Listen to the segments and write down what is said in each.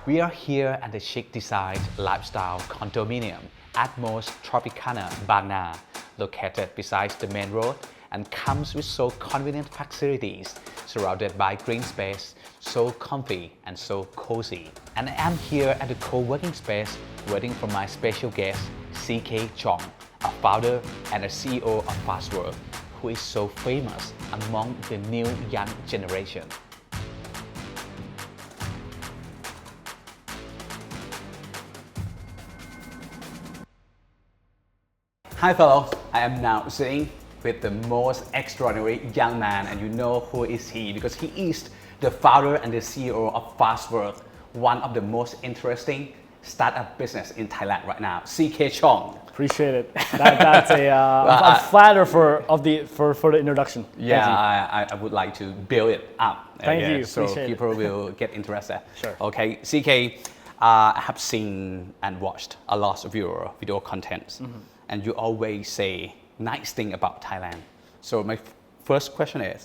We are here at the chic design lifestyle condominium at Most Tropicana, Bang Na, located beside the main road and comes with so convenient facilities, surrounded by green space, so comfy and so cozy. And I am here at the co-working space waiting for my special guest, CK Cheong, a founder and a CEO of Fastwork, who is so famous among the new young generation. Hi fellows, I am now sitting with the most extraordinary young man, and you know who is he because he is the founder and the CEO of Fastwork, one of the most interesting startup business in Thailand right now, CK Cheong. Appreciate it. I'm flattered for the introduction. Yeah, I would like to build it up. Thank you. So Appreciate people will get interested. Sure. Okay, CK, I have seen and watched a lot of your video contents, and you always say nice thing about Thailand. So my first question is,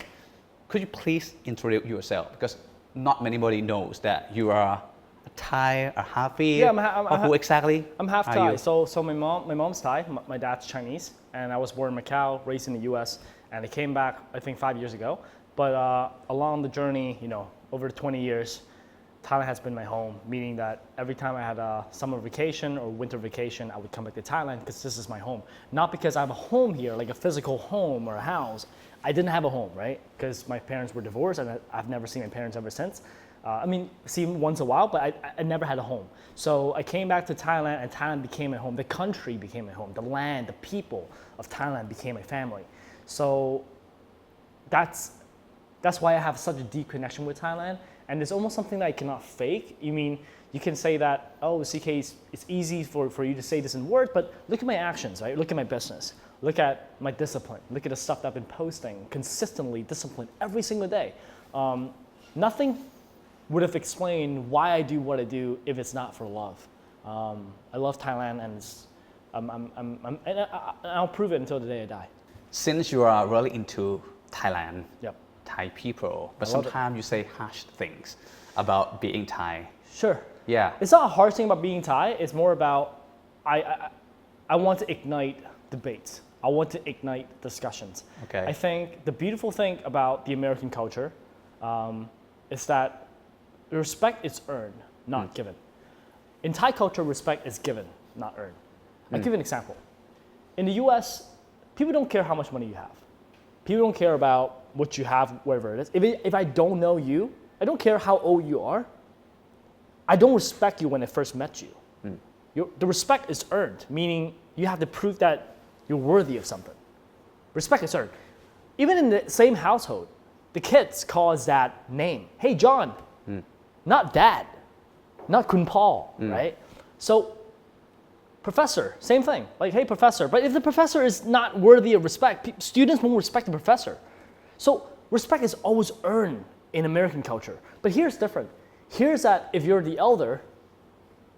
could you please introduce yourself? Because not anybody knows that you are a Thai, a halfie. Yeah, who exactly? I'm half are Thai. you? So my mom's Thai, my dad's Chinese, and I was born in Macau, raised in the U.S., and I came back I think 5 years ago. But along the journey, over 20 years, Thailand has been my home, meaning that every time I had a summer vacation or winter vacation, I would come back to Thailand because this is my home. Not because I have a home here, like a physical home or a house. I didn't have a home, right? Because my parents were divorced and I've never seen my parents ever since. See them once a while, but I never had a home. So I came back to Thailand and Thailand became my home. The country became my home. The land, the people of Thailand became my family. So that's why I have such a deep connection with Thailand. And it's almost something that I cannot fake. You can say that, oh, CK, it's easy for you to say this in words, but look at my actions, right? Look at my business. Look at my discipline. Look at the stuff that I've been posting consistently, disciplined every single day. Nothing would have explained why I do what I do if it's not for love. I love Thailand, and I'll prove it until the day I die. Since you are really into Thailand, Yep. Thai people, but I love it. sometimes you say harsh things about being Thai. Sure. Yeah. It's not a hard thing about being Thai. It's more about I want to ignite debates. I want to ignite discussions. Okay. I think the beautiful thing about the American culture is that respect is earned, not given. In Thai culture, respect is given, not earned. I'll give you an example. In the US, people don't care how much money you have. People don't care about what you have, wherever it is. If I don't know you, I don't care how old you are. I don't respect you when I first met you. The respect is earned, meaning you have to prove that you're worthy of something. Respect is earned. Even in the same household, the kids call us dad name. Hey, John, not dad, not Kun Paul, right? So, professor, same thing. Like, hey, professor. But if the professor is not worthy of respect, students won't respect the professor. So respect is always earned in American culture. But here's different. Here's that if you're the elder,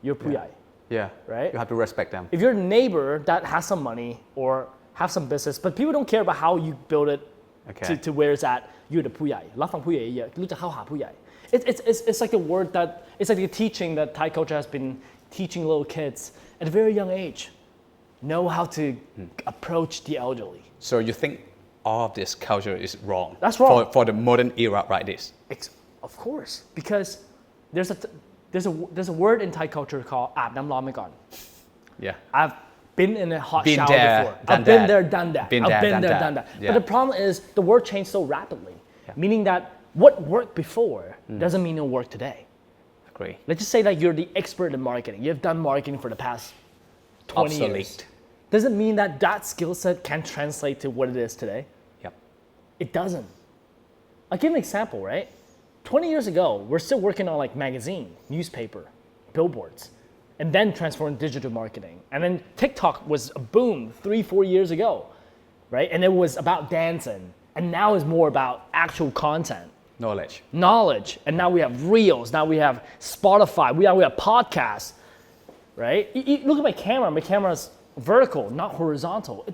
you're puyai. Yeah. Right? You have to respect them. If you're a neighbor that has some money or have some business, but people don't care about how you build it to where it's at, you're the puyai. รับฟังผู้ใหญ่เยอะรู้จักเข้าหาผู้ใหญ่ It's like a word that, it's like a teaching that Thai culture has been teaching little kids at a very young age. Know how to approach the elderly. So you think all of this culture is wrong? That's wrong. For the modern era like this? Of course, because there's a word in Thai culture called อาบน้ำร้อนไปก่อน Yeah. I've been in a hot Been shower there, before. done I've been that. there, done that. Been I've there, been done there, that. done that. Yeah. But the problem is the word changed so rapidly, meaning that what worked before doesn't mean it'll work today. Agree. Let's just say that you're the expert in marketing. You've done marketing for the past 20 years. Obsolete. Doesn't mean that that skill set can translate to what it is today. Yep. It doesn't. I'll give an example, right? 20 years ago, we're still working on like magazine, newspaper, billboards, and then transformed digital marketing. And then TikTok was a boom 3-4 years ago, right? And it was about dancing. And now it's more about actual content. Knowledge. And now we have Reels. Now we have Spotify. We have podcasts, right? Look at my camera. My camera's vertical, not horizontal.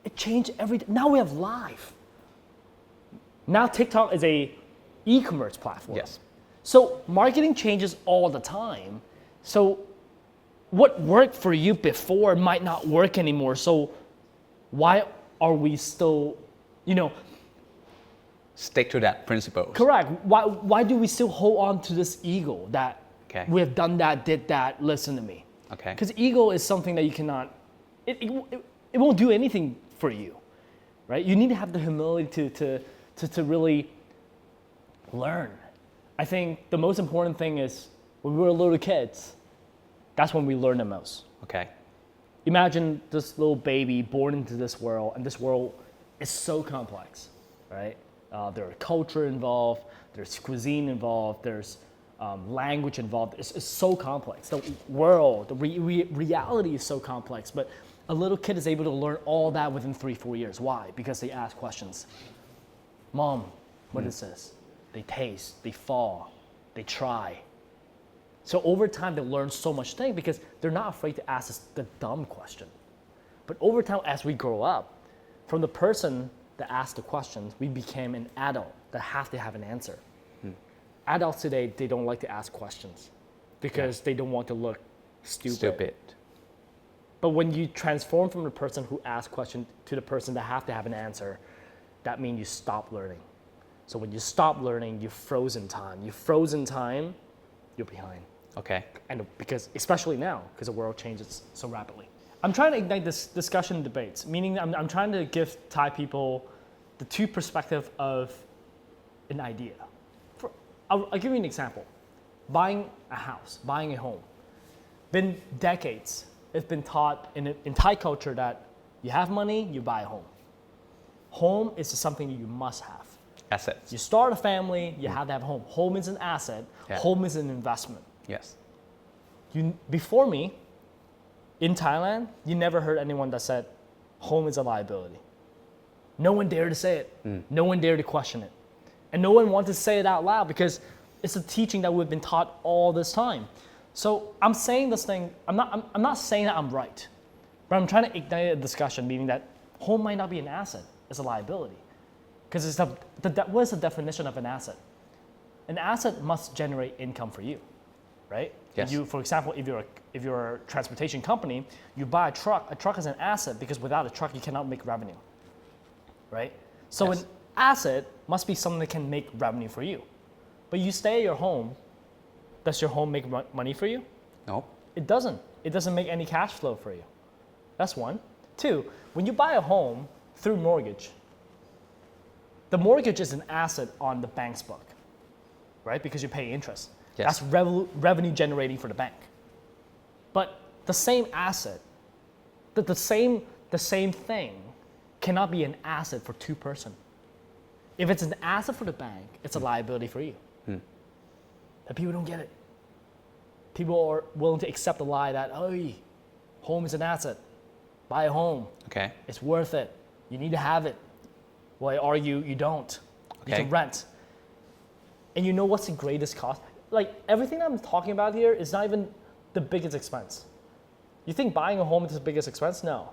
It changed everything. Now we have live. Now TikTok is a e-commerce platform. Yes. So marketing changes all the time. So what worked for you before might not work anymore. So why are we still, Stick to that principle. correct? Why do we still hold on to this ego that Okay. we have done that, did that, listen to me? Okay. Because ego is something that you cannot, it won't do anything for you, right? You need to have the humility to really learn. I think the most important thing is when we were little kids, that's when we learn the most. Okay. Imagine this little baby born into this world, and this world is so complex, right? There's culture involved, there's cuisine involved, there's language involved. It's so complex. The world, the reality is so complex, but a little kid is able to learn all that within 3-4 years. Why? Because they ask questions. Mom, what is this? They taste, they fall, they try. So over time, they learn so much things because they're not afraid to ask the dumb question. But over time, as we grow up, from the person that asked the questions, we became an adult that have to have an answer. Adults today, they don't like to ask questions because they don't want to look stupid. But when you transform from the person who asks questions to the person that have to have an answer, that means you stop learning. So when you stop learning, you froze in time. You froze in time, you're behind. Okay. And because, especially now, because the world changes so rapidly. I'm trying to ignite this discussion and debates, meaning I'm trying to give Thai people the two perspectives of an idea. I'll give you an example. Buying a house, buying a home. Been decades, it's been taught in Thai culture that you have money, you buy a home. Home is something that you must have. Assets. You start a family, you have to have a home. Home is an asset, home is an investment. Yes. Before me, in Thailand, you never heard anyone that said home is a liability. No one dared to say it. No one dared to question it. And no one wanted to say it out loud because it's a teaching that we've been taught all this time. So I'm saying this thing, I'm not saying that I'm right, but I'm trying to ignite a discussion, meaning that home might not be an asset, it's a liability. Because what is the definition of an asset? An asset must generate income for you, right? Yes. You, for example, if you're a transportation company, you buy a truck. A truck is an asset because without a truck, you cannot make revenue, right? So an asset must be something that can make revenue for you. But you stay at your home, does your home make money for you? No. It doesn't. It doesn't make any cash flow for you. That's one. Two, when you buy a home through mortgage, the mortgage is an asset on the bank's book, right? Because you pay interest. Yes. That's revenue generating for the bank. But the same asset, the same thing cannot be an asset for two person. If it's an asset for the bank, it's a liability for you. But people don't get it. People are willing to accept the lie that, oh, home is an asset. Buy a home. Okay. It's worth it. You need to have it. Well, I argue you don't. You Okay. can rent. And you know what's the greatest cost? Like everything I'm talking about here is not even the biggest expense. You think buying a home is the biggest expense? No.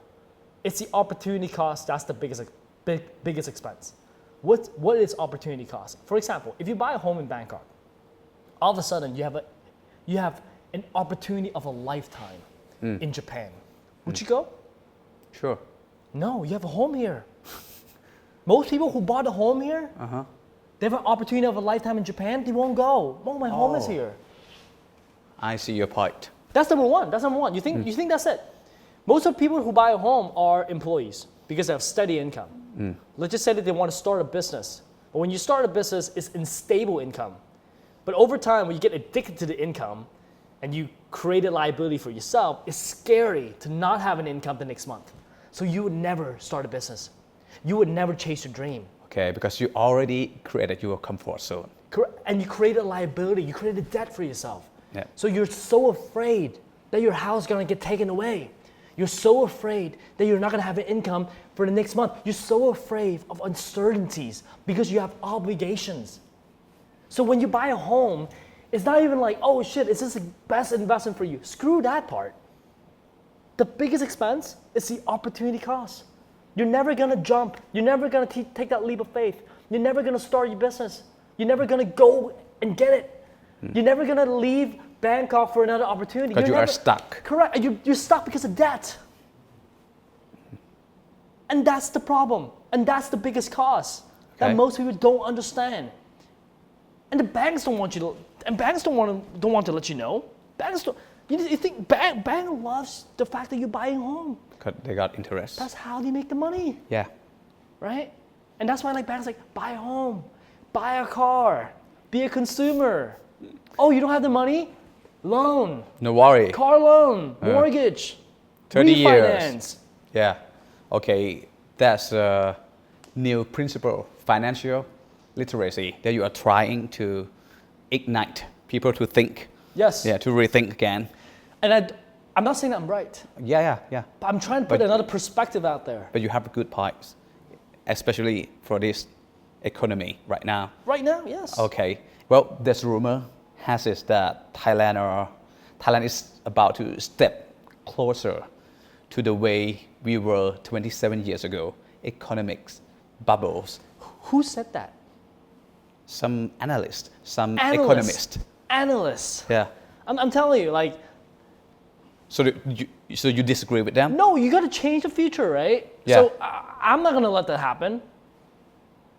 It's the opportunity cost that's the biggest expense. What is opportunity cost? For example, if you buy a home in Bangkok, all of a sudden you have an opportunity of a lifetime in Japan. Would you go? Sure. No, you have a home here. Most people who bought a home here, they have an opportunity of a lifetime in Japan, they won't go. Oh, my home is here. I see your point. That's number one. You think that's it? Most of the people who buy a home are employees because they have steady income. Let's just say that they want to start a business. But when you start a business, it's unstable income. But over time, when you get addicted to the income and you create a liability for yourself, it's scary to not have an income the next month. So you would never start a business. You would never chase your dream. Okay, because you already created your comfort zone. And you created a liability, you created a debt for yourself. Yeah. So you're so afraid that your house is gonna get taken away. You're so afraid that you're not gonna have an income for the next month. You're so afraid of uncertainties because you have obligations. So when you buy a home, it's not even like, oh shit, is this the best investment for you? Screw that part. The biggest expense is the opportunity cost. You're never gonna jump. You're never gonna take that leap of faith. You're never gonna start your business. You're never gonna go and get it You're never gonna leave Bangkok for another opportunity. Because you are never- stuck. Correct. You're stuck because of debt. And that's the problem. And that's the biggest cause that Okay. most people don't understand. And the banks don't want you to, and banks don't want to let you know. Banks don't, you think bank loves the fact that you're buying home. Because they got interest. That's how they make the money, Yeah. right? And that's why like banks like buy a home, buy a car, be a consumer. Oh, you don't have the money? Loan, No worry. car loan, mortgage, 30 years. refinance. Yeah. Okay. That's a new principle, financial literacy, that you are trying to ignite people to think. Yes. Yeah, to rethink again. And I'm not saying that I'm right, Yeah. but I'm trying to put But- another perspective out there. But you have good points, especially for this economy right now. Right now, yes. Okay. Well, there's rumor has it that Thailand is about to step closer to the way we were 27 years ago. Economics bubbles. Who said that? Some analyst, some Analysts. economist. Analysts. Yeah. I'm telling you, like, So you disagree with them? no, you got to change the future, right? Yeah. So I'm not going to let that happen.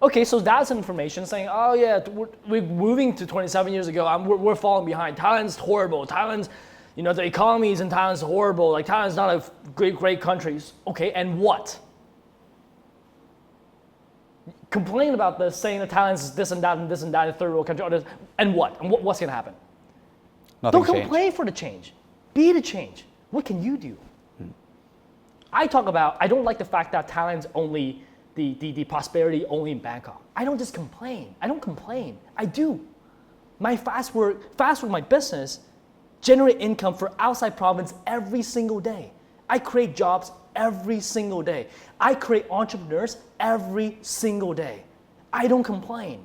Okay, so that's information saying, oh yeah, we're moving to 27 years ago. We're falling behind. Thailand's horrible. Thailand's, the economies in Thailand's horrible. Like Thailand's not a great country. Okay, and what? Complain about this, saying that Thailand's this and that and this and that, a third world country, and what? And what's going to happen? Nothing Don't changed. complain for the change. Be the change. What can you do? I don't like the fact that Thailand's only, the prosperity only in Bangkok. I don't just complain. I don't complain. I do. My Fastwork, my business, generate income for outside province every single day. I create jobs every single day. I create entrepreneurs every single day. I don't complain.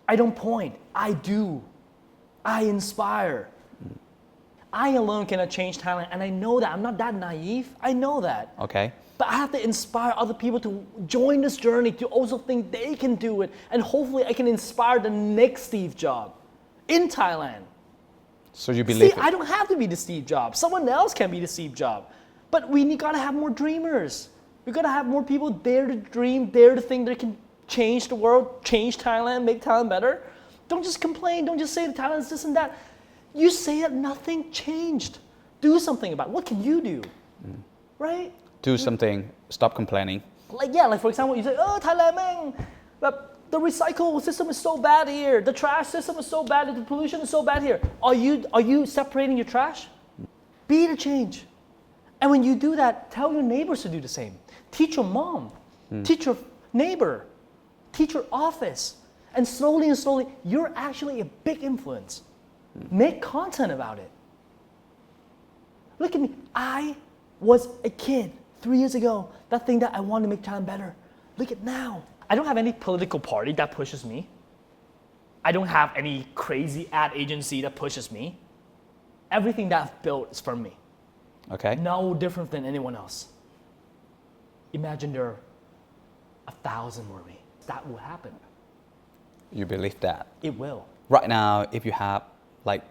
I don't point. I do. I inspire. I alone cannot change Thailand, and I know that. I'm not that naive. I know that. Okay. But I have to inspire other people to join this journey, to also think they can do it, and hopefully I can inspire the next Steve Jobs in Thailand. So you believe See, it? I don't have to be the Steve Jobs. Someone else can be the Steve Jobs. But gotta have more dreamers. We gotta have more people dare to dream, dare to think they can change the world, change Thailand, make Thailand better. Don't just complain. Don't just say that Thailand's this and that. You say that nothing changed. Do something about it. What can you do? Right? Do something. Stop complaining. Like for example, you say, oh, Thailand, man, the recycle system is so bad here. The trash system is so bad. The pollution is so bad here. Are you separating your trash? Be the change. And when you do that, tell your neighbors to do the same. Teach your mom. Teach your neighbor. Teach your office. And slowly, you're actually a big influence. Make content about it. Look at me. I was a kid 3 years ago that think that I want to make Thailand better. Look at now. I don't have any political party that pushes me. I don't have any crazy ad agency that pushes me. Everything that I've built is from me. Okay. No different than anyone else. Imagine there are 1,000 more me. That will happen. You believe that? It will. Right now, if you have like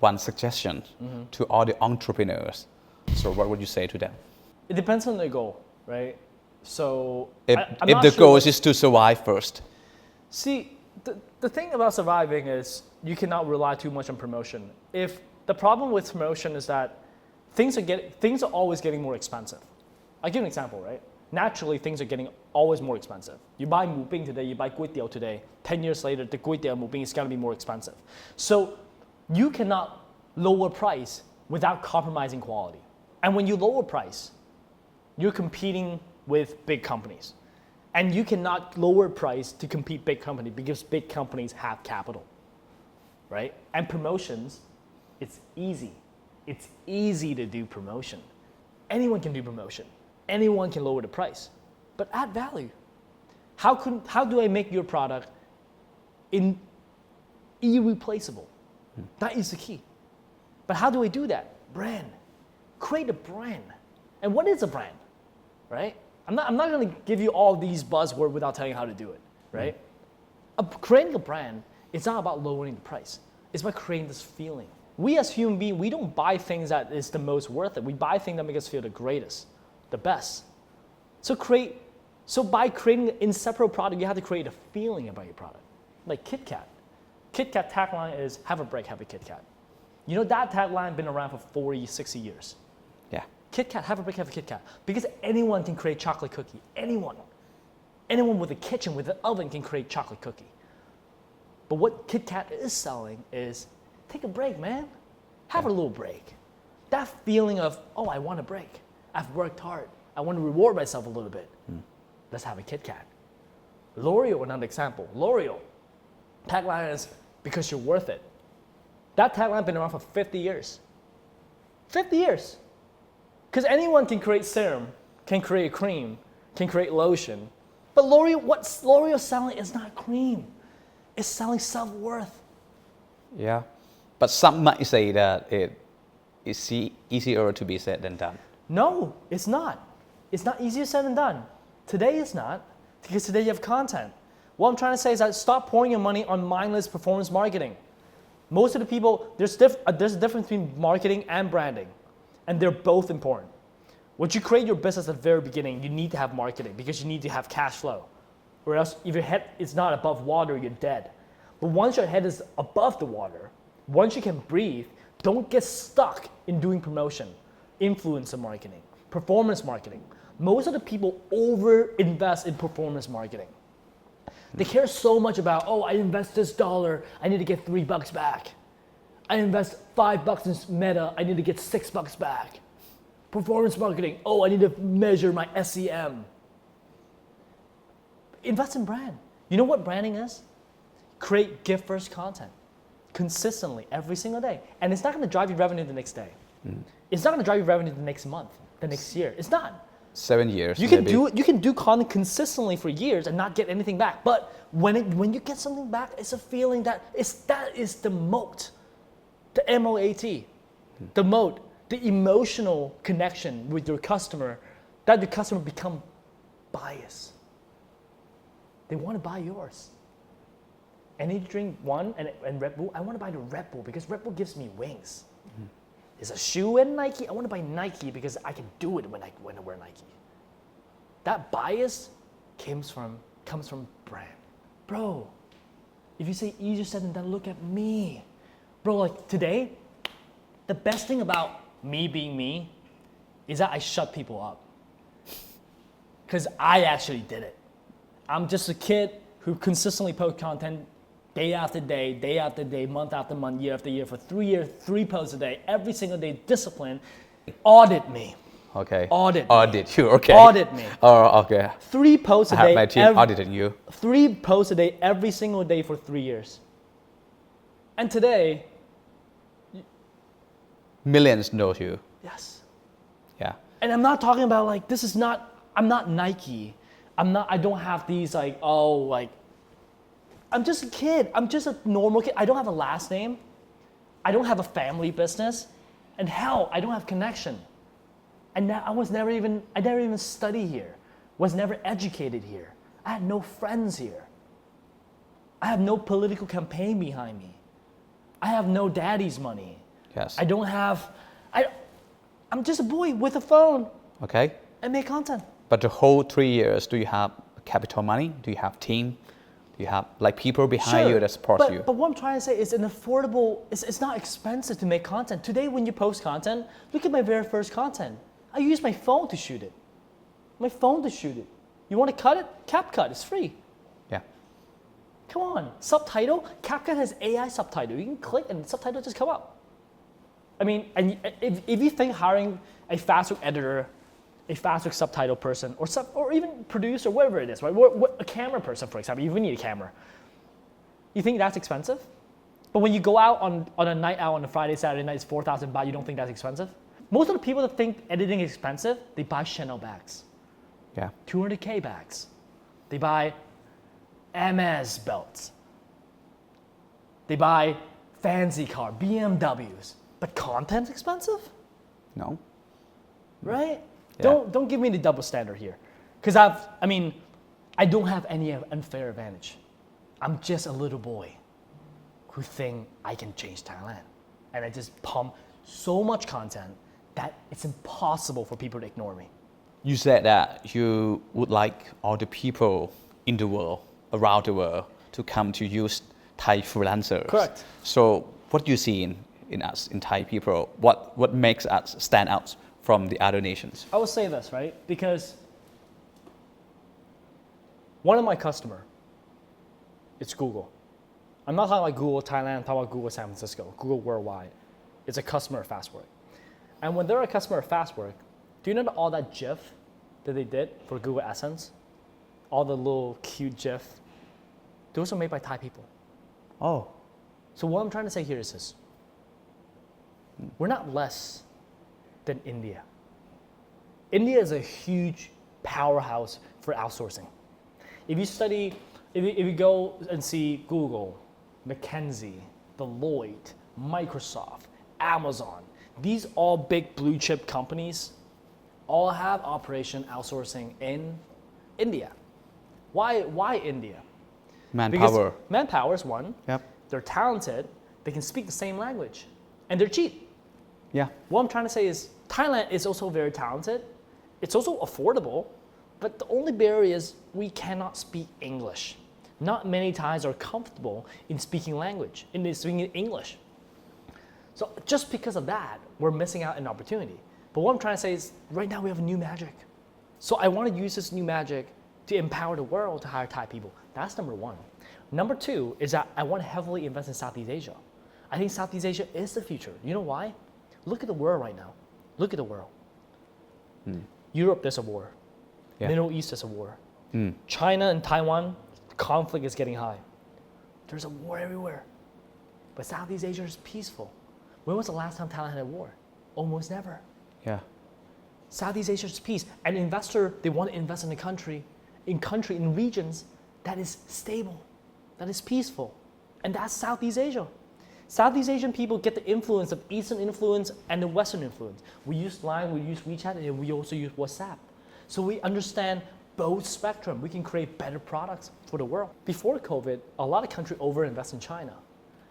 one suggestion to all the entrepreneurs, so what would you say to them? It depends on their goal, right? So If I'm if not the sure goal what- is to survive first. See, the thing about surviving is you cannot rely too much on promotion. If the problem with promotion is that things are always getting more expensive. I'll give you an example, right? Naturally, things are getting always more expensive. You buy mu bing today, you buy gui tiao today. 10 years later, the gui tiao mu bing is going to be more expensive. So you cannot lower price without compromising quality. And when you lower price, you're competing with big companies. And you cannot lower price to compete big company because big companies have capital, right? And promotions, it's easy. It's easy to do promotion. Anyone can do promotion. Anyone can lower the price, but add value. How do I make your product irreplaceable? That is the key. But how do I do that? Brand. Create a brand. And what is a brand, right? I'm not going to give you all these buzzwords without telling you how to do it, right? Creating a brand, it's not about lowering the price. is by creating this feeling. We as human beings, we don't buy things that is the most worth it. We buy things that make us feel the greatest, the best. So by creating an inseparable product, you have to create a feeling about your product. Like Kit Kat. Kit Kat tagline is, have a break, have a Kit Kat. You know that tagline been around for 40, 60 years. Yeah. Kit Kat, have a break, have a Kit Kat. Because anyone can create chocolate cookie. Anyone. Anyone with a kitchen, with an oven can create chocolate cookie. But what Kit Kat is selling is, take a break, man. Have a little break. That feeling of, oh, I want a break. I've worked hard. I want to reward myself a little bit. Let's have a Kit Kat. L'Oreal, another example. L'Oreal, tagline is, because you're worth it. That tagline has been around for 50 years. 50 years. Because anyone can create serum, can create cream, can create lotion. But L'Oreal, what L'Oreal's selling is not cream. It's selling self-worth. Yeah. But some might say that it is easier to be said than done. No, it's not. It's not easier said than done. Today it's not, because today you have content. What I'm trying to say is that stop pouring your money on mindless performance marketing. Most of the people, there's a difference between marketing and branding, and they're both important. Once you create your business at the very beginning, you need to have marketing because you need to have cash flow. Or else, if your head is not above water, you're dead. But once your head is above the water, once you can breathe, don't get stuck in doing promotion, influencer marketing, performance marketing. Most of the people over-invest in performance marketing. They care so much about, oh, I invest this $1, I need to get $3 back. I invest $5 in Meta, I need to get $6 back. Performance marketing, oh, I need to measure my SEM. Invest in brand. You know what branding is? Create gift-first content consistently every single day. And it's not going to drive you revenue the next day. It's not going to drive you revenue the next month, the next year. It's not. 7 years. You can do content consistently for years and not get anything back. But when you get something back, it's a feeling that is the moat, the MOAT, the moat, the emotional connection with your customer, that the customer become biased. They want to buy yours. I need to drink one and Red Bull. I want to buy the Red Bull because Red Bull gives me wings. Is a shoe and Nike? I want to buy Nike because I can do it when I wear Nike. That bias comes from brand. Bro, if you say easier said than done, look at me. Bro, like today, the best thing about me being me is that I shut people up. Because I actually did it. I'm just a kid who consistently posts content day after day, month after month, year after year, for 3 years, 3 posts a day, every single day, discipline. Audit me. Okay. Audit you, okay. Audit me. Oh, okay. 3 posts a day. I have my team auditing you. 3 posts a day, every single day for 3 years. And today, millions know you. yes. Yeah. And I'm not talking about like, I'm not Nike. I don't have these like, I'm just a kid. I'm just a normal kid. I don't have a last name. I don't have a family business. And hell, I don't have connection. And now I never even studied here. Was never educated here. I had no friends here. I have no political campaign behind me. I have no daddy's money. Yes. I'm just a boy with a phone. Okay. And make content. But the whole 3 years, do you have capital money? Do you have team? Do you have like people behind you that support you? But what I'm trying to say is it's not expensive to make content. Today when you post content, look at my very first content. I use my phone to shoot it. You want to cut it? CapCut, it's free. Yeah. Come on, subtitle. CapCut has AI subtitle. You can click and the subtitle just come up. I mean, and if you think hiring a Fastwork editor, a Fastwork subtitle person, or even producer, whatever it is, right? A camera person, for example, you need a camera. You think that's expensive? But when you go out on a night out on a Friday, Saturday night, it's 4,000 baht, you don't think that's expensive? Most of the people that think editing is expensive, they buy Chanel bags. Yeah. 200K bags. They buy MS belts. They buy fancy car, BMWs. But content's expensive? No. Right? Yeah. Don't give me the double standard here. Because I don't have any unfair advantage. I'm just a little boy who think I can change Thailand. And I just pump so much content that it's impossible for people to ignore me. You said that you would like all the people in the world, around the world, to come to use Thai freelancers. Correct. So what do you see in us, in Thai people? What makes us stand out from the other nations? I will say this, right? Because one of my customer, it's Google. I'm not talking about Google Thailand, I'm talking about Google San Francisco, Google worldwide. It's a customer of Fastwork. And when they're a customer of Fastwork, do you know all that GIF that they did for Google Essence? All the little cute GIF, those are made by Thai people. Oh. So what I'm trying to say here is this. We're not less than India. India is a huge powerhouse for outsourcing. If you go and see Google, McKinsey, Deloitte, Microsoft, Amazon, these all big blue chip companies all have operation outsourcing in India. Why India? Manpower. Because manpower is one. Yep. They're talented. They can speak the same language. And they're cheap. Yeah. What I'm trying to say is Thailand is also very talented. It's also affordable. But the only barrier is we cannot speak English. Not many Thais are comfortable in speaking English. So just because of that, we're missing out on an opportunity. But what I'm trying to say is right now we have a new magic. So I want to use this new magic to empower the world to hire Thai people. That's number one. Number two is that I want to heavily invest in Southeast Asia. I think Southeast Asia is the future. You know why? Look at the world right now. Look at the world. Europe, there's a war. Yeah. Middle East, there's a war. China and Taiwan, conflict is getting high. There's a war everywhere. But Southeast Asia is peaceful. When was the last time Thailand had a war? Almost never. Yeah. Southeast Asia is peace. An investor, they want to invest in a country, in regions that is stable, that is peaceful. And that's Southeast Asia. Southeast Asian people get the influence of Eastern influence and the Western influence. We use Line, we use WeChat, and we also use WhatsApp. So we understand both spectrum. We can create better products for the world. Before COVID, a lot of countries overinvest in China.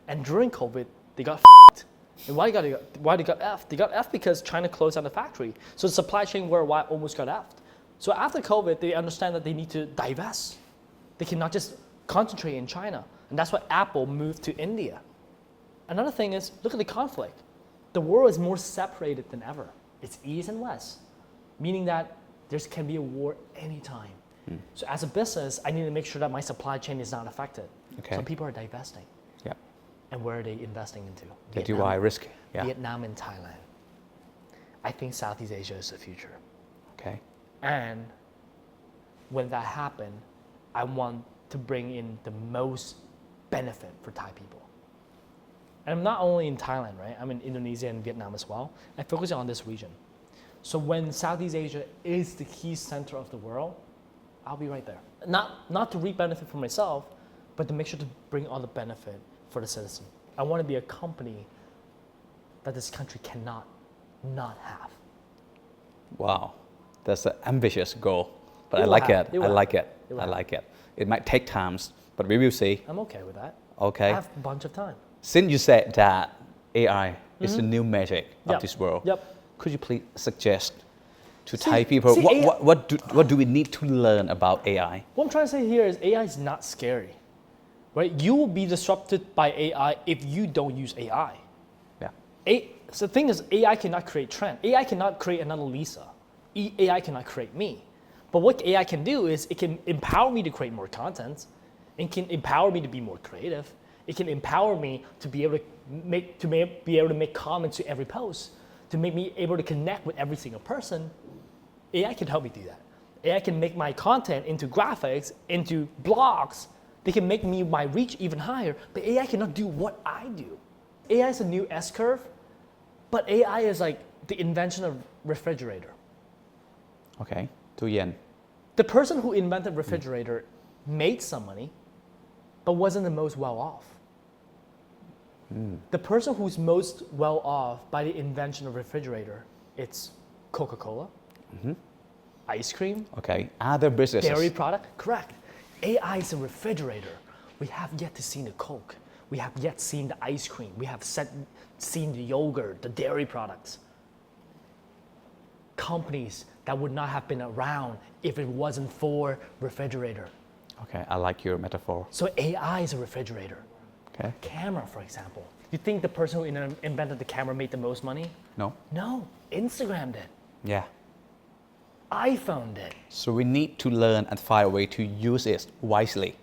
And during COVID, they got f***ed. And why they got F'd? They got F'd because China closed down the factory. So the supply chain worldwide almost got F'd. So after COVID, they understand that they need to divest. They cannot just concentrate in China. And that's why Apple moved to India. Another thing is, look at the conflict. The world is more separated than ever. It's East and West, meaning that there can be a war anytime. So as a business, I need to make sure that my supply chain is not affected. Okay. So people are divesting. Yeah. And where are they investing into? They do high risk. Yeah. Vietnam and Thailand. I think Southeast Asia is the future. Okay. And when that happens, I want to bring in the most benefit for Thai people. And I'm not only in Thailand, right? I'm in Indonesia and Vietnam as well. I focus on this region. So when Southeast Asia is the key center of the world, I'll be right there. Not to reap benefit for myself, but to make sure to bring all the benefit for the citizen. I want to be a company that this country cannot not have. Wow. That's an ambitious goal. But It I will like happen. it. It will I like it. It will I like it. It might take time, but we will see. I'm okay with that. Okay. I have a bunch of time. Since you said that AI is the new magic of Yep. this world, Yep. could you please suggest to See- Thai people see, AI what do we need to learn about AI? What I'm trying to say here is AI is not scary, right? You will be disrupted by AI if you don't use AI. Yeah. So the thing is, AI cannot create trend. AI cannot create another Lisa. AI cannot create me. But what AI can do is it can empower me to create more content. It can empower me to be more creative. It can empower me to be able to make comments to every post, to make me able to connect with every single person. AI can help me do that. AI can make my content into graphics, into blogs. They can make my reach even higher, but AI cannot do what I do. AI is a new S-curve, but AI is like the invention of refrigerator. Okay. ตู้เย็น The person who invented refrigerator made some money, but wasn't the most well off. The person who's most well off by the invention of refrigerator, it's Coca-Cola, ice cream, Okay. Other businesses. dairy product. Correct. AI is a refrigerator. We have yet to see the Coke. We have yet seen the ice cream. We have seen the yogurt, the dairy products. Companies that would not have been around if it wasn't for refrigerator. Okay, I like your metaphor. So AI is a refrigerator. Okay. Camera, for example. You think the person who invented the camera made the most money? No? No, Instagram did. Yeah. iPhone did. So we need to learn and find a way to use it wisely.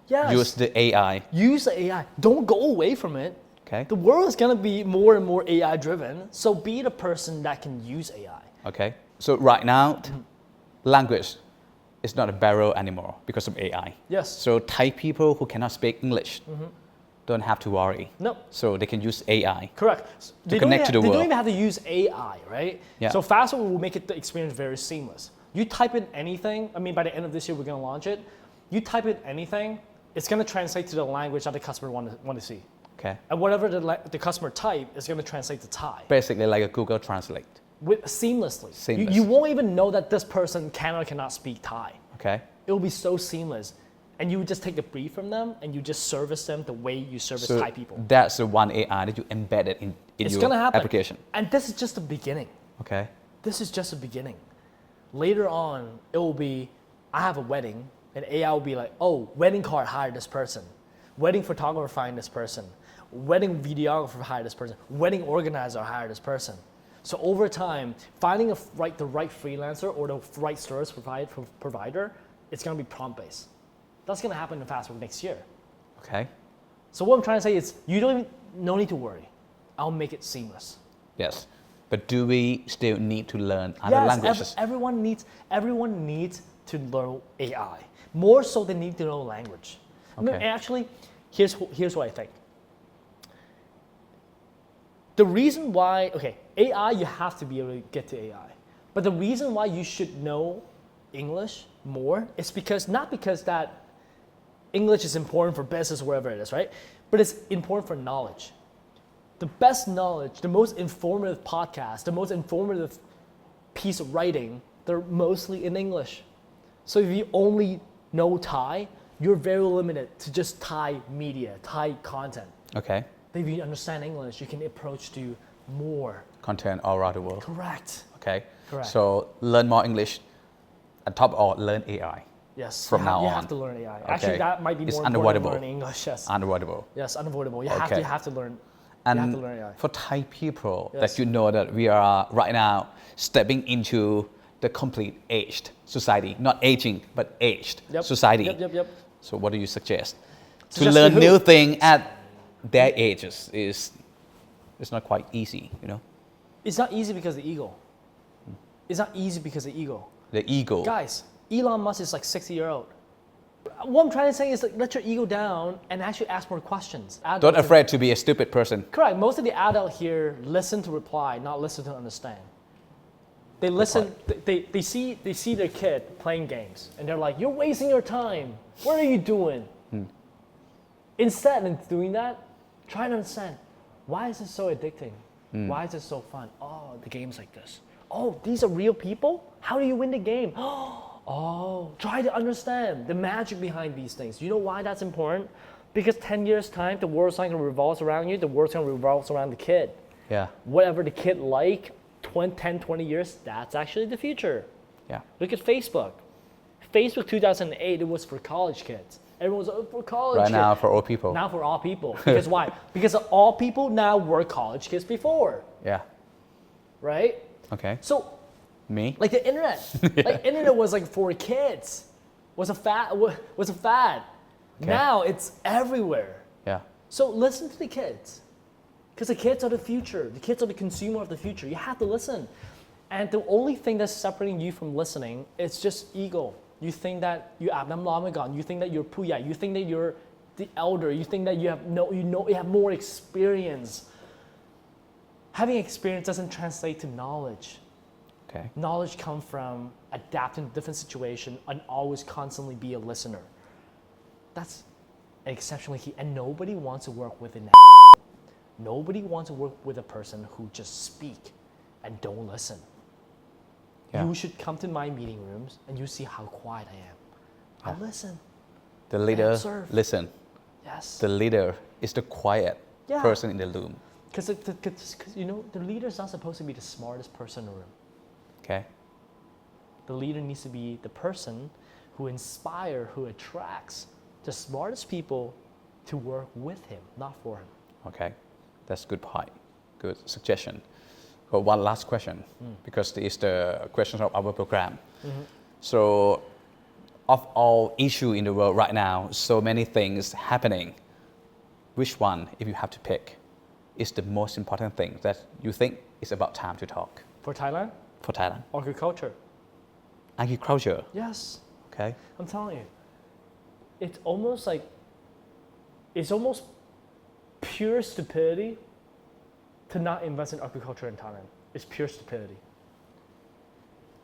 Yes. Use the AI. Use the AI. Don't go away from it. Okay. The world is going to be more and more AI driven. So be the person that can use AI. Okay. So right now, language is not a barrier anymore because of AI. Yes. So Thai people who cannot speak English don't have to worry. No. So they can use AI. Correct. To connect to the They world. don't even have to use AI, right? Yeah. So Fastwork will make the experience very seamless. You type in anything, I mean, by the end of this year, we're going to launch it. You type in anything, it's going to translate to the language that the customer want to see. Okay. And whatever the customer type is going to translate to Thai. Basically like a Google Translate. Seamlessly. Seamless. You won't even know that this person can or cannot speak Thai. Okay. It will be so seamless. And you would just take the brief from them and you just service them the way you service So Thai people. that's the one AI that you embedded in It's your going to happen. application. And this is just the beginning. Okay. This is just the beginning. Later on, it will be, I have a wedding, and AI will be like, oh, wedding card, hire this person. Wedding photographer, find this person. Wedding videographer, hire this person. Wedding organizer, hire this person. So over time, finding the right freelancer or the right service provider, it's going to be prompt-based. That's going to happen in Fastwork next year. Okay. So what I'm trying to say is, no need to worry. I'll make it seamless. Yes. But do we still need to learn other languages? Everyone needs to learn AI. More so they need to know language. Okay. And actually, here's what I think. The reason why, AI, you have to be able to get to AI. But the reason why you should know English more is not because that English is important for business or wherever it is, right? But it's important for knowledge. The best knowledge, the most informative podcast, the most informative piece of writing, they're mostly in English. So if you only know Thai, you're very limited to just Thai media, Thai content. Okay. But if you understand English, you can approach to more. Content all around the world. Correct. Okay. Correct. So learn more English. On top of all, learn AI. Yes. From now you on. have to learn AI. Okay. Actually, that might be It's more important than unavoidable. learning English. Yes. Unavoidable. Yes, unavoidable. You Okay. have to learn. And you have to learn AI. for Thai people, Yes. that you know that we are right now stepping into the complete aged society, not aging, but aged society. Yep. So what do you suggest? To Suggest learn to who? new thing at their ages it's not quite easy, you know? It's not easy because of the ego. It's not easy because of the ego. The ego. Guys, Elon Musk is like 60-year-old. What I'm trying to say is like, let your ego down and actually ask more questions. Don't afraid to be a stupid person. Correct. Most of the adults here listen to reply, not listen to understand. They listen. They see their kid playing games, and they're like, "You're wasting your time. What are you doing?" Instead of doing that, try to understand why is it so addicting? Why is it so fun? Oh, the game's like this. Oh, these are real people. How do you win the game? Oh, try to understand the magic behind these things. You know why that's important? Because 10 years time, the world's not going to revolve around you. The world's going to revolve around the kid. Yeah. Whatever the kid like, 10, 20 years, that's actually the future. Yeah. Look at Facebook. Facebook 2008, it was for college kids. Everyone was for college kids. Right now for all people. Now for all people. Because why? Because all people now were college kids before. Yeah. Right? Okay. So Me? like the internet. Like internet was like for kids. Was a fad. Okay. Now it's everywhere. Yeah. So listen to the kids. Because the kids are the future. The kids are the consumer of the future. You have to listen. And the only thing that's separating you from listening is just ego. You think that you abnam. You think that you're puya. You think that you're the elder. You think that you have more experience. Having experience doesn't translate to knowledge. Okay. Knowledge comes from adapting to different situations and always constantly be a listener. That's exceptionally key. And nobody wants to work with an Nobody wants to work with a person who just speak and don't listen. Yeah. You should come to my meeting rooms and you see how quiet I am. I listen. The leader observe. listen. Yes. The leader is the quiet Yeah. person in the room. Because the leader's not supposed to be the smartest person in the room. Okay. The leader needs to be the person who inspires, who attracts the smartest people to work with him, not for him. Okay, that's good point. Good suggestion. Well, one last question, because this is the question of our program. So, of all issues in the world right now, so many things happening. Which one, if you have to pick, is the most important thing that you think is about time to talk For Thailand, for Thailand? agriculture. Agriculture. Yes, Okay. I'm telling you. It's almost pure stupidity to not invest in agriculture in Thailand. It's pure stupidity.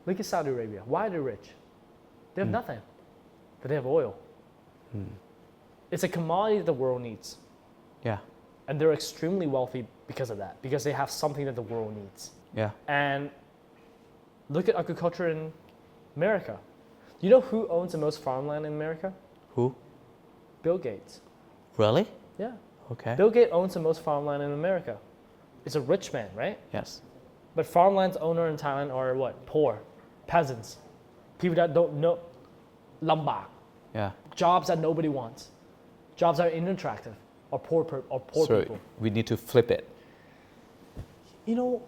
Look at Saudi Arabia. Why are they rich? They have nothing, but they have oil. It's a commodity that the world needs. Yeah. And they're extremely wealthy because of that, because they have something that the world needs. Yeah. And look at agriculture in America. You know who owns the most farmland in America? Who? Bill Gates. Really? Yeah. Okay. Bill Gates owns the most farmland in America. It's a rich man, right? Yes. But farmland's owner in Thailand are what? Poor, peasants, people that don't know, lambak, Yeah. jobs that nobody wants, jobs that are unattractive, or poor So people. we need to flip it. You know,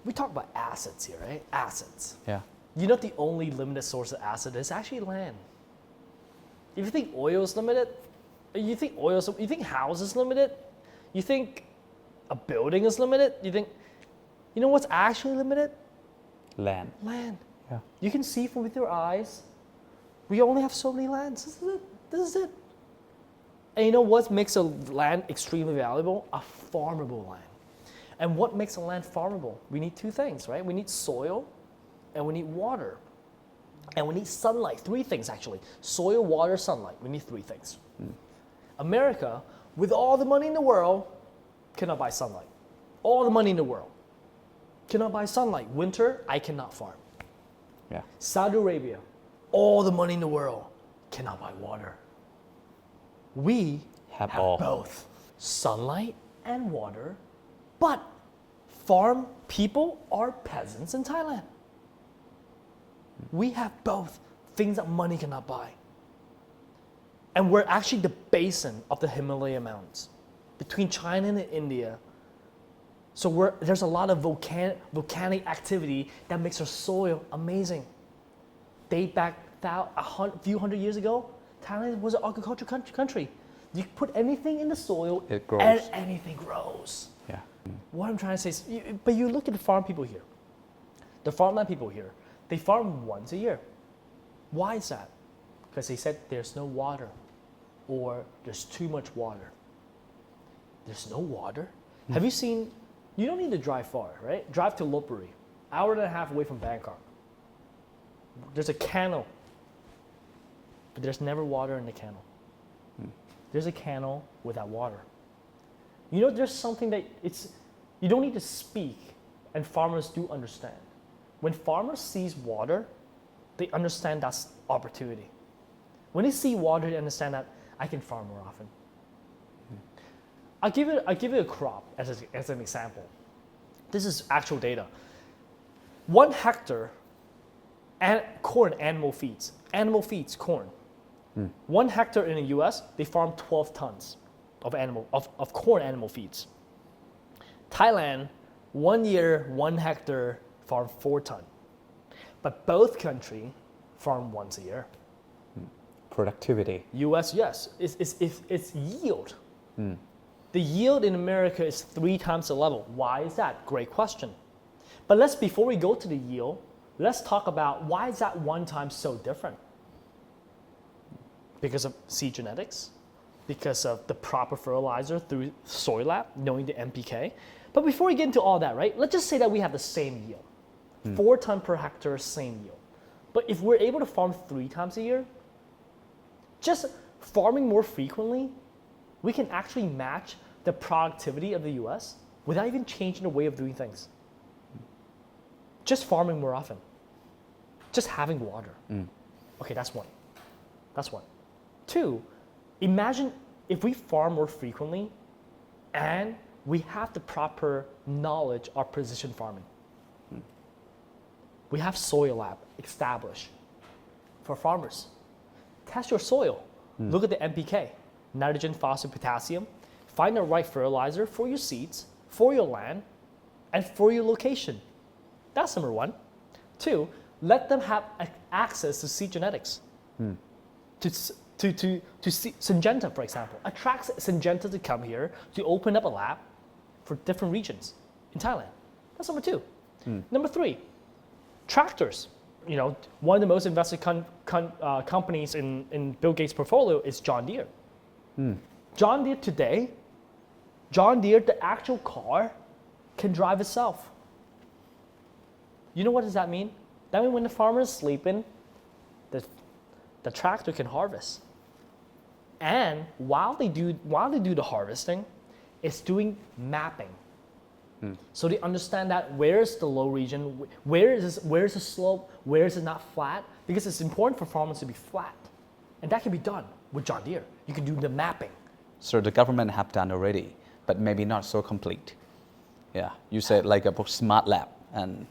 we talk about assets here, right? Assets. Yeah. You know, the only limited source of asset is actually land. If you think oil is limited, you think house is limited, you think a building is limited, you know what's actually limited? Land. Land. Yeah. You can see with your eyes, we only have so many lands. This is it. And you know what makes a land extremely valuable? A farmable land. And what makes a land farmable? We need two things, right? We need soil and we need water. And we need sunlight. Three things, actually. Soil, water, sunlight. We need three things. America, with all the money in the world, cannot buy sunlight. All the money in the world cannot buy sunlight. Winter, I cannot farm. Yeah. Saudi Arabia, all the money in the world, cannot buy water. We Have have all. both sunlight and water, but farm people are peasants in Thailand. We have both things that money cannot buy. And we're actually the basin of the Himalaya Mountains between China and India. So there's a lot of volcanic activity that makes our soil amazing. Date back a few hundred years ago, Thailand was an agricultural country. You put anything in the soil, It grows. and anything grows. Yeah. What I'm trying to say is, but you look at the farm people here, the farmland people here, they farm once a year. Why is that? Because they said there's no water, or there's too much water. There's no water? Have you seen, you don't need to drive far, right? Drive to Lopburi, hour and a half away from Bangkok. There's a canal, but there's never water in the canal. There's a canal without water. You know, there's something that you don't need to speak, and farmers do understand. When farmers see water, they understand that's opportunity. When they see water, they understand that I can farm more often. I'll give it a crop as an example. This is actual data. 1 hectare and corn animal feeds. Animal feeds corn. 1 hectare in the US, they farm 12 tons of corn animal feeds. Thailand, 1 year, 1 hectare, farm 4 tons. But both countries farm once a year. Productivity. US, yes, it's yield. The yield in America is 3 times the level. Why is that? Great question. But before we go to the yield, let's talk about why is that 1 time so different? Because of seed genetics, because of the proper fertilizer through soil lab, knowing the NPK. But before we get into all that, right, let's just say that we have the same yield. 4 tons per hectare, same yield. But if we're able to farm 3 times a year, just farming more frequently, we can actually match the productivity of the US without even changing the way of doing things. Just farming more often. Just having water. Okay, that's one. 2, imagine if we farm more frequently and we have the proper knowledge of precision farming, we have soil lab established for farmers. Test your soil. Look at the NPK, nitrogen, phosphorus, potassium. Find the right fertilizer for your seeds, for your land, and for your location. That's number one. Two, let them have access to seed genetics. To Syngenta, for example, attracts Syngenta to come here to open up a lab for different regions in Thailand. That's number two. Number three, tractors. One of the most invested companies in Bill Gates' portfolio is John Deere. John Deere today, the actual car, can drive itself. You know what does that mean? That means when the farmer is sleeping, the tractor can harvest. And while they do the harvesting, it's doing mapping. So they understand that where's the low region, where's the slope, where is it not flat, because it's important for farmers to be flat. And that can be done with John Deere. You can do the mapping. So the government have done already, but maybe not so complete. Yeah, you said like a smart lab and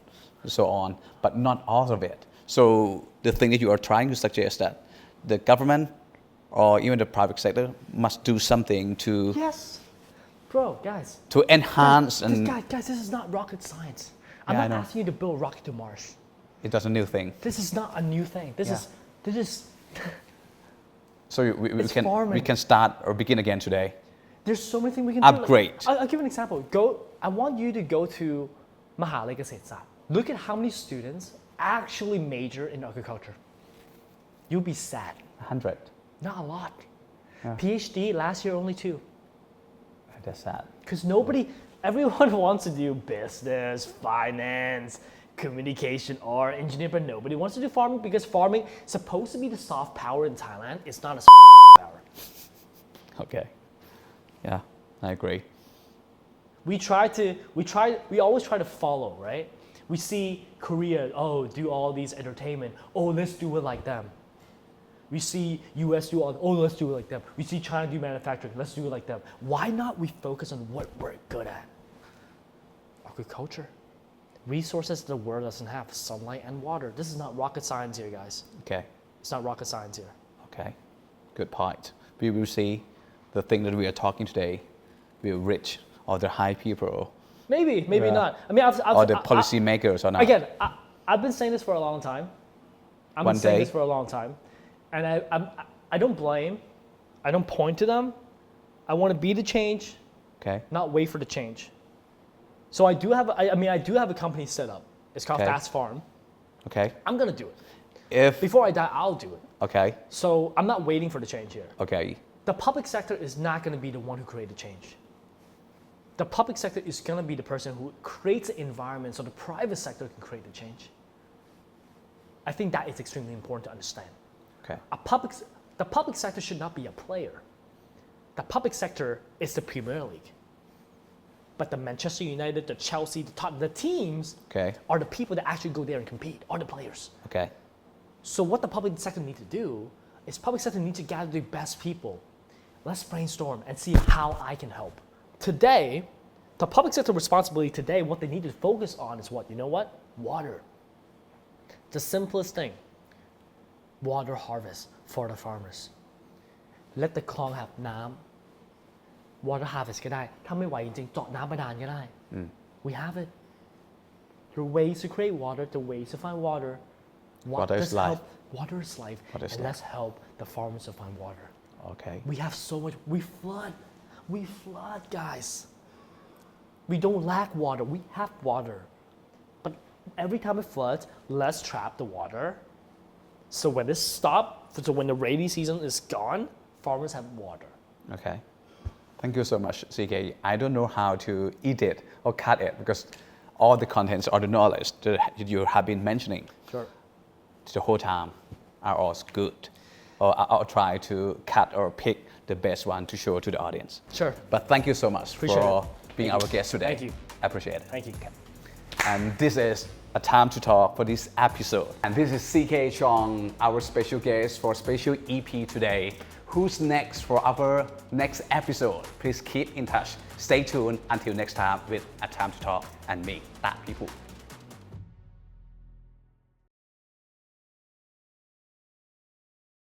so on, but not all of it. So the thing that you are trying to suggest that the government or even the private sector must do something to Yes, bro, guys. to enhance Guys, this is not rocket science. I'm Yeah, I not know. asking you to build a rocket to Mars. it does a new thing. This is not a new thing. This is. So we It's can farming. start or begin again today. There's so many things we can Upgrade. do. I'll give an example. I want you to go to Mahalai Ksait Sat. Look at how many students actually major in agriculture. You'll be sad. 100. Not a lot. Yeah. PhD last year only 2. That's sad. Because everyone wants to do business, finance, communication, or engineering, but nobody wants to do farming because farming is supposed to be the soft power in Thailand. It's not a power. Okay. Yeah, I agree. We always try to follow, right? We see Korea, do all these entertainment. Let's do it like them. We see US do let's do it like them. We see China do manufacturing, let's do it like them. Why not we focus on what we're good at? Agriculture. Resources the world doesn't have, sunlight and water. This is not rocket science here, guys. Okay. It's not rocket science here. Okay. Good point. We will see the thing that we are talking today will reach all the high people Maybe Yeah. not. I mean, or the policy makers or not. Again, I've been saying this for a long time. One day. This for a long time. And I don't blame. I don't point to them. I want to be the change, Okay. not wait for the change. So I do have a company set up. It's called Okay. Fast Farm. Okay. I'm going to do it. If Before I die, I'll do it. okay. So I'm not waiting for the change here. Okay. The public sector is not going to be the one who creates the change. The public sector is going to be the person who creates the environment so the private sector can create the change. I think that is extremely important to understand. Okay. The public sector should not be a player. The public sector is the Premier League. But the Manchester United, the Chelsea, the teams Okay. are the people that actually go there and compete, are the players. Okay. So what the public sector needs to do is public sector needs to gather the best people. Let's brainstorm and see how I can help. Today, the public sector responsibility today, what they need to focus on is what? You know what? Water. The simplest thing. Water harvest for the farmers. Let the คลอง have น้ำ water harvest ก็ได้ ถ้าไม่ไหวจริงๆ เจาะน้ำบาดาลก็ได้ We have it. There are ways to create water, there are ways to find water. Water is life. Water is life. Water is And life. let's help the farmers to find water. Okay. We have so much. We flood, guys. We don't lack water. We have water. But every time it floods, let's trap the water. So when this stops, so when the rainy season is gone, farmers have water. Okay. Thank you so much, CK. I don't know how to edit or cut it because all the contents or the knowledge that you have been mentioning Sure. the whole time are all good. Or I'll try to cut or pick the best one to show to the audience. Sure. But thank you so much Appreciate for it. being our guest today. Thank you. I appreciate it. Thank you. And this is a time to talk for this episode. And this is CK Cheong, our special guest for special EP today. who's next for our next episode. Please keep in touch. Stay tuned until next time with A Time to Talk and me, that people.